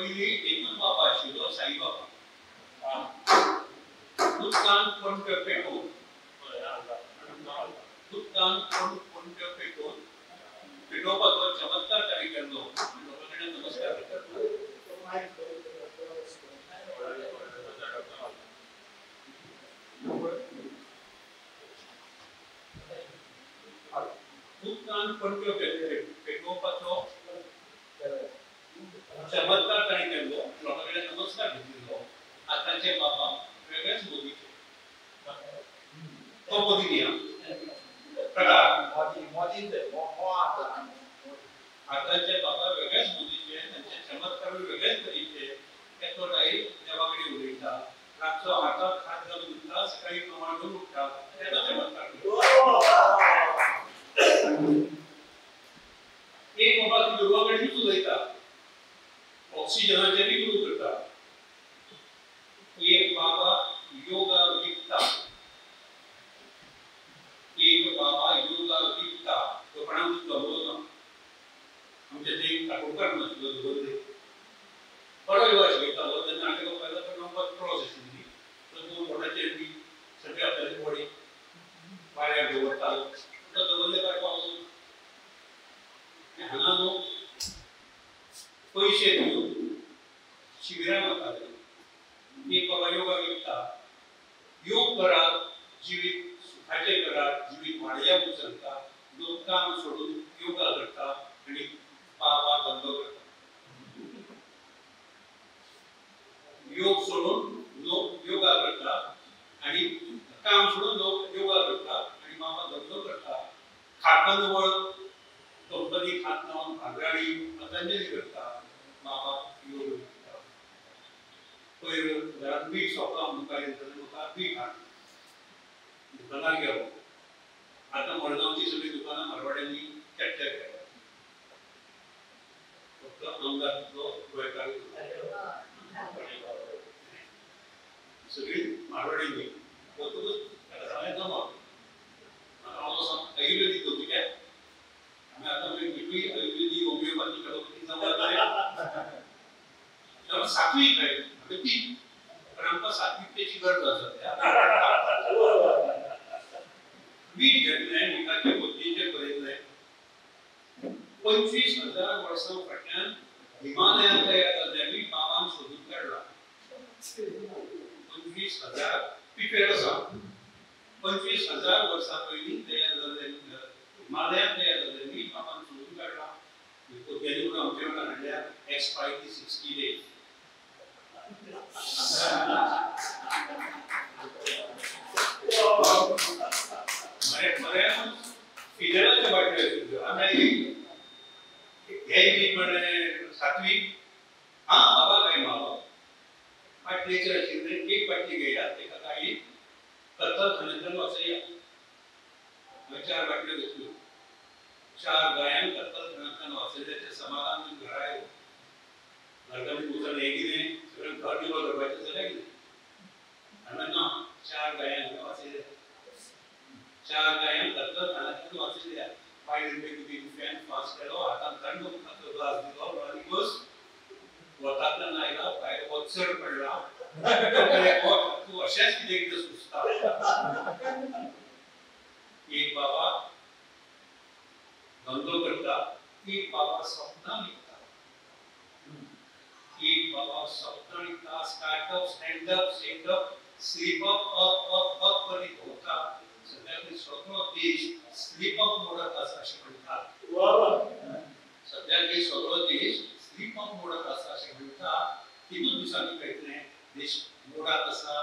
पहिली एकच बाबा आशिल्लो साईबाबा दुकान पंट पेटोवन दुकान पंट पेटोवपाचो चमत्कार ताणें केल्लो लोकांकडे नमस्कार करता दुकान पंट पेटोवपाचो चमत्कार ताणें केल्लो लोकांकडे नमस्कार घेतिल्लो आतांचे बाबा वेगळेच मोदीचे तो मोदी न्ही प्रकार आतांचे बाबा वेगळेच मोदीचे तांचे चमत्कार वेगळेच तरेचे एकटो डायरी देवा कडेन उलयता रातचो हाताक हात घालून उठता सकाळी प्रमाण घेवन उठता तेचो चमत्कार एक बाबा देवा कडेन उलयता ऑक्सिजनाचेर गुरु करता एक बाबा योगा विकता तो कोणाक जमलो ना आमचे ते काकोडकार नाशिल्लो दवरले बरो योगा शिकयतालो तेन्ना हांवें ताका पयलो तो नंबर क्रॉस आशिल्ली तो दोन बोटाचेर बी सगळे आपल्याची बॉडी पांयार दवरतालो तो दवरले काय पावलो हांगा न्हू पैसे दिवन शिबिरां वताले एक बाबा योगा विकता योग करात जिवीत सुखाचे करात जिवीत वाडया उचलता लोक काम सोडून योगा करता आणि बाबा धंदो करता योग सोडून लोक योगा करता आणि काम सोडून लोक योगा करता आणि बाबा धंदो करता खातनवळ कंपनी खातनावन भांगराळी पतंजली करता बाबा योग करता पयर घरात मीठ सोंपला मुखार येताना मुखार मीठ हाड दुकानार गेलो आता मडगांवची सगळी दुकानां मारवाड्यांनी कॅप्चर केल्या फक्त आमदाराचो गोंयकार सगळी मारवाड्यांनी पोर्तुगीज सगळें जमा हांव आयुर्वेदीक करता कित्याक आमी आतां मिठूय आयुर्वेदीक होमिओपॅथी ऍलोपॅथी जमा जालें सात्वीक आहे ती पण आमकां सात्विकतेची गरज आसा मीठ घेतलें मिठाचे बुद्धीचेर बरयल्लें 25,000 वर्सां फाटल्यान हिमालयान तयार जाल्लें मीठ बाबान सोदून काडलां 25,000 पिपेर आसा 25,000 वर्सां पयलीं तयार जाल्लें हिमालयान तयार जाल्लें मीठ बाबान सोदून काडलां तेणी म्हणून आमचे वांगडा हाडल्या एक्सपायरी 60 days फिलराचे बाटले आम्ही हे मीठ म्हणे सात्विक हां बाबा काय मावा बाटलेचेर आशिल्ले एक बाटली घेयात तेका काही कत्तलखान्यांतल्यान वाचया हांवें 4 बाटल्यो घेतल्यो 4 गायांक कत्तलखान्यांतल्यान वाचयल्याचें समाधान घरा येलो घरकान्नी पुसून हें कितें सगळें घर निवळ करपाचें जाल्यार कितें हांवें ना 4 गायांक वाचयल्या 4 गायांक कत्तलखान्यांतल्यान वाचयल्या फायर ब्रिगेड फॅन पास केलो हातान थंड उदकाचो ग्लास दिलो आनी बस वतांतल्यान आयला भायर वचड पडला तूं अशेंच कितें सुचता एक बाबा धंदो करता एक बाबा सपनां विकता एक बाबा सपनां विकता startup standup setup sleep up करीत होता सगळ्यांनी सगळो देश स्लीप अप मोडात आसा अशें म्हणटात सद्याक सगळो देश स्लीप अप मोडात आसा अशें म्हणटा 3 दिसांनी कळटलें देश मोडात आसा